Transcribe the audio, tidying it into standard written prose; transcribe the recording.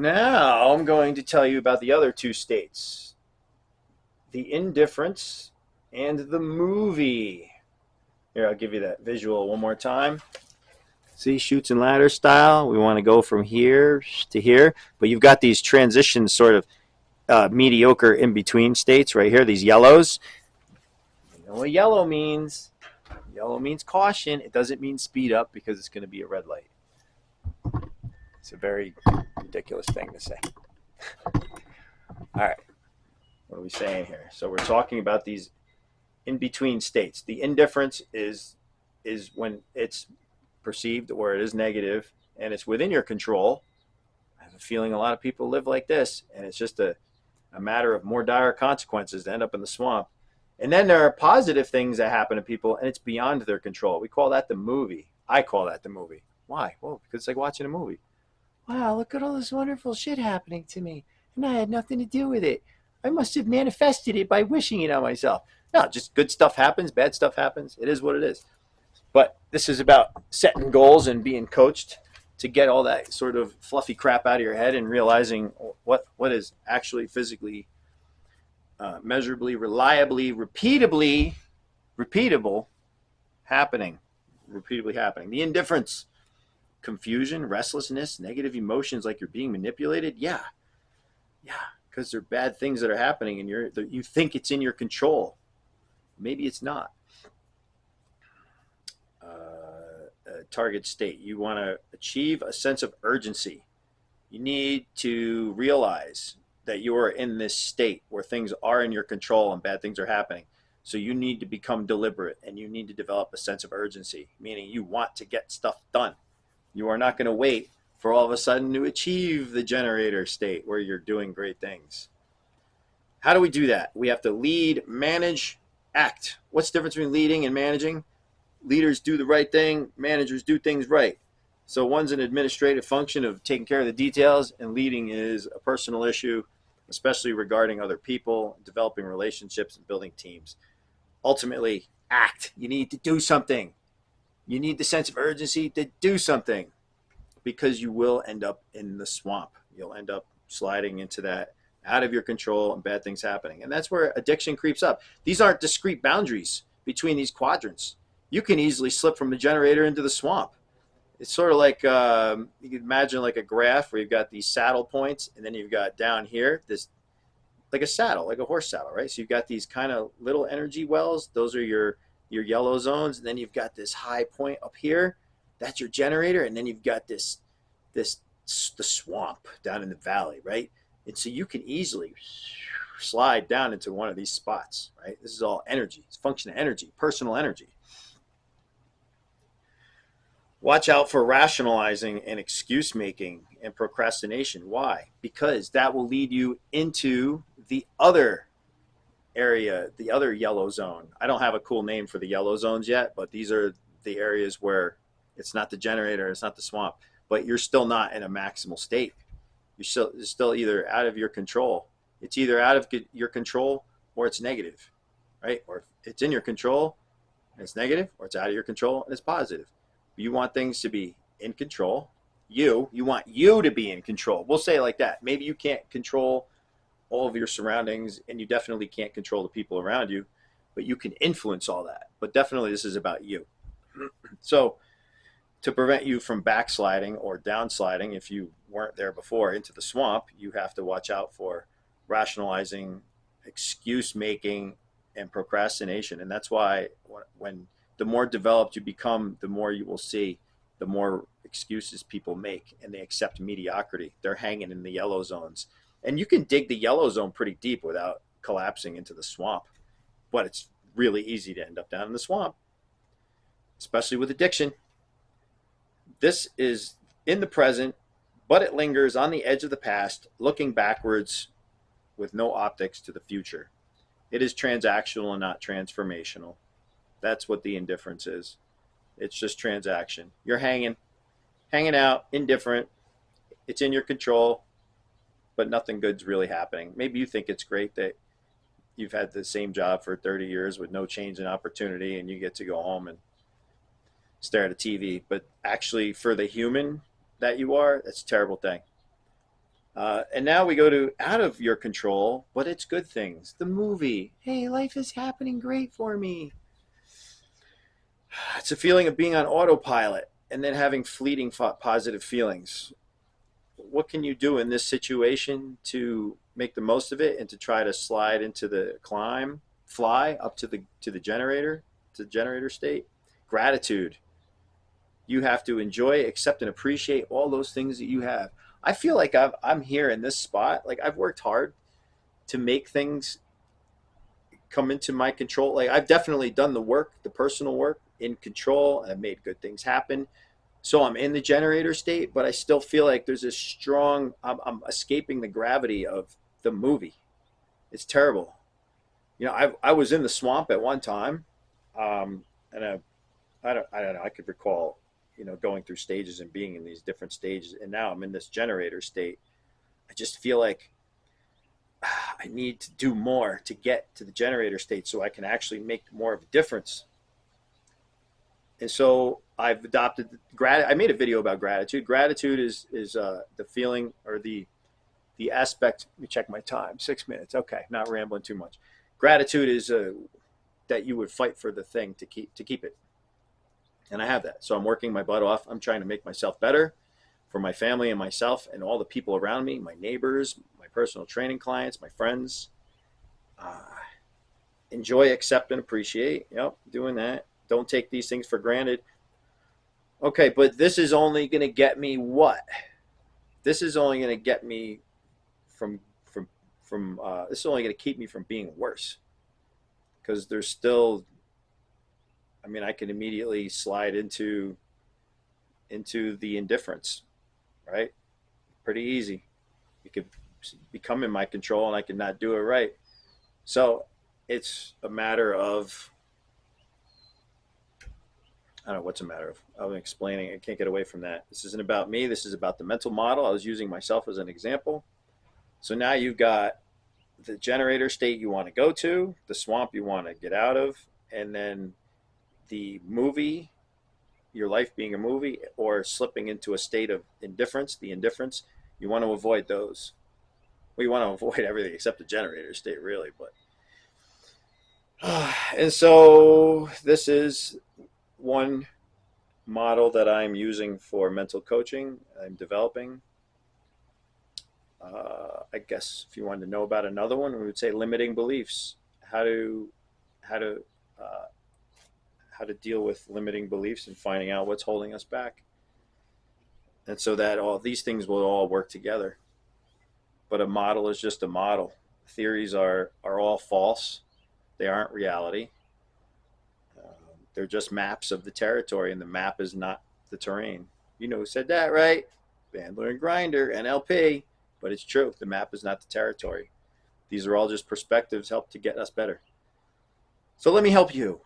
Now I'm going to tell you about the other two states, the indifference and the movie. Here, I'll give you that visual one more time. See, chutes and ladders style. We want to go from here to here, but you've got these transitions, sort of mediocre in between states right here, these yellows. You know what yellow means? Yellow means caution. It doesn't mean speed up because it's going to be a red light. It's a very ridiculous thing to say. All right, what are we saying here? So we're talking about these in between states. The indifference is when it's perceived or it is negative and it's within your control. I have a feeling a lot of people live like this, and it's just a matter of more dire consequences to end up in the swamp. And then there are positive things that happen to people, and it's beyond their control. We call that the movie. I call that the movie. Why? Well, because it's like watching a movie. Wow, look at all this wonderful shit happening to me, and I had nothing to do with it. I must have manifested it by wishing it on myself. No, just good stuff happens, bad stuff happens. It is what it is. But this is about setting goals and being coached to get all that sort of fluffy crap out of your head and realizing what is actually physically, measurably, reliably, repeatable happening. Repeatedly happening. The indifference, confusion, restlessness, negative emotions like you're being manipulated. Yeah. Because they're bad things that are happening and you think it's in your control. Maybe it's not. Target state. You want to achieve a sense of urgency. You need to realize that you are in this state where things are in your control and bad things are happening. So you need to become deliberate and you need to develop a sense of urgency, meaning you want to get stuff done. You are not going to wait for all of a sudden to achieve the generator state where you're doing great things. How do we do that? We have to lead, manage, act. What's the difference between leading and managing? Leaders do the right thing, managers do things right. So one's an administrative function of taking care of the details, and leading is a personal issue, especially regarding other people, developing relationships and building teams. Ultimately, act. You need to do something. You need the sense of urgency to do something because you will end up in the swamp. You'll end up sliding into that out of your control and bad things happening. And that's where addiction creeps up. These aren't discrete boundaries between these quadrants. You can easily slip from the generator into the swamp. It's sort of like you can imagine like a graph where you've got these saddle points, and then you've got down here this like a saddle, like a horse saddle, right? So you've got these kind of little energy wells. Those are your yellow zones, and then you've got this high point up here. That's your generator, and then you've got the swamp down in the valley, right? And so you can easily slide down into one of these spots, right? This is all energy. It's a function of energy, personal energy. Watch out for rationalizing and excuse making and procrastination. Why? Because that will lead you into the other area, the other yellow zone. I don't have a cool name for the yellow zones yet, but these are the areas where it's not the generator, it's not the swamp, but you're still not in a maximal state. You're still either out of your control. It's either out of your control or it's negative, right? Or it's in your control and it's negative, or it's out of your control and it's positive. You want things to be in control. You want you to be in control. We'll say it like that. Maybe you can't control all of your surroundings, and you definitely can't control the people around you, but you can influence all that. But definitely this is about you. So to prevent you from backsliding or downsliding, if you weren't there before, into the swamp, you have to watch out for rationalizing, excuse making, and procrastination. And that's why when the more developed you become, the more you will see the more excuses people make, and they accept mediocrity. They're hanging in the yellow zones. And you can dig the yellow zone pretty deep without collapsing into the swamp. But it's really easy to end up down in the swamp, especially with addiction. This is in the present, but it lingers on the edge of the past, looking backwards with no optics to the future. It is transactional and not transformational. That's what the indifference is. It's just transaction. You're hanging out, indifferent. It's in your control, but nothing good's really happening. Maybe you think it's great that you've had the same job for 30 years with no change in opportunity, and you get to go home and stare at a TV. But actually, for the human that you are, that's a terrible thing. And now we go to out of your control, but it's good things. The movie. Hey, life is happening great for me. It's a feeling of being on autopilot and then having fleeting positive feelings. What can you do in this situation to make the most of it and to try to slide into the fly up to the generator, to the generator state? Gratitude. You have to enjoy, accept, and appreciate all those things that you have. I feel like I'm here in this spot. Like I've worked hard to make things come into my control. Like I've definitely done the work, the personal work in control. I've made good things happen. So I'm in the generator state, but I still feel like there's a strong, I'm escaping the gravity of the movie. It's terrible. I was in the swamp at one time. And I don't know, I could recall, going through stages and being in these different stages. And now I'm in this generator state. I just feel like I need to do more to get to the generator state so I can actually make more of a difference. And so I've adopted I made a video about gratitude. Gratitude is the feeling or the aspect. Let me check my time. 6 minutes. Okay, not rambling too much. Gratitude is that you would fight for the thing to keep it, and I have that. So I'm working my butt off. I'm trying to make myself better for my family and myself and all the people around me, my neighbors, my personal training clients, my friends. Uh, Enjoy, accept, and appreciate. Yep, doing that. Don't take these things for granted. Okay, but this is only going to get me what? This is only going to get me from this is only going to keep me from being worse because there's still. I mean, I can immediately slide into the indifference, right? Pretty easy. You could become in my control, and I could not do it right. So it's a matter of I don't know what's a matter of. I'm explaining. I can't get away from that. This isn't about me. This is about the mental model. I was using myself as an example. So now you've got the generator state you want to go to, the swamp you want to get out of, and then the movie, your life being a movie, or slipping into a state of indifference, the indifference. You want to avoid those. Well, you want to avoid everything except the generator state, really. But and so this is one model that I'm using for mental coaching. I'm developing. I guess if you wanted to know about another one, we would say limiting beliefs. How to how to uh, how to deal with limiting beliefs and finding out what's holding us back. And so that all these things will all work together. But a model is just a model. Theories are all false. They aren't reality. They're just maps of the territory, and the map is not the terrain. You know who said that, right? Bandler and Grinder, NLP. But it's true. The map is not the territory. These are all just perspectives help to get us better. So let me help you.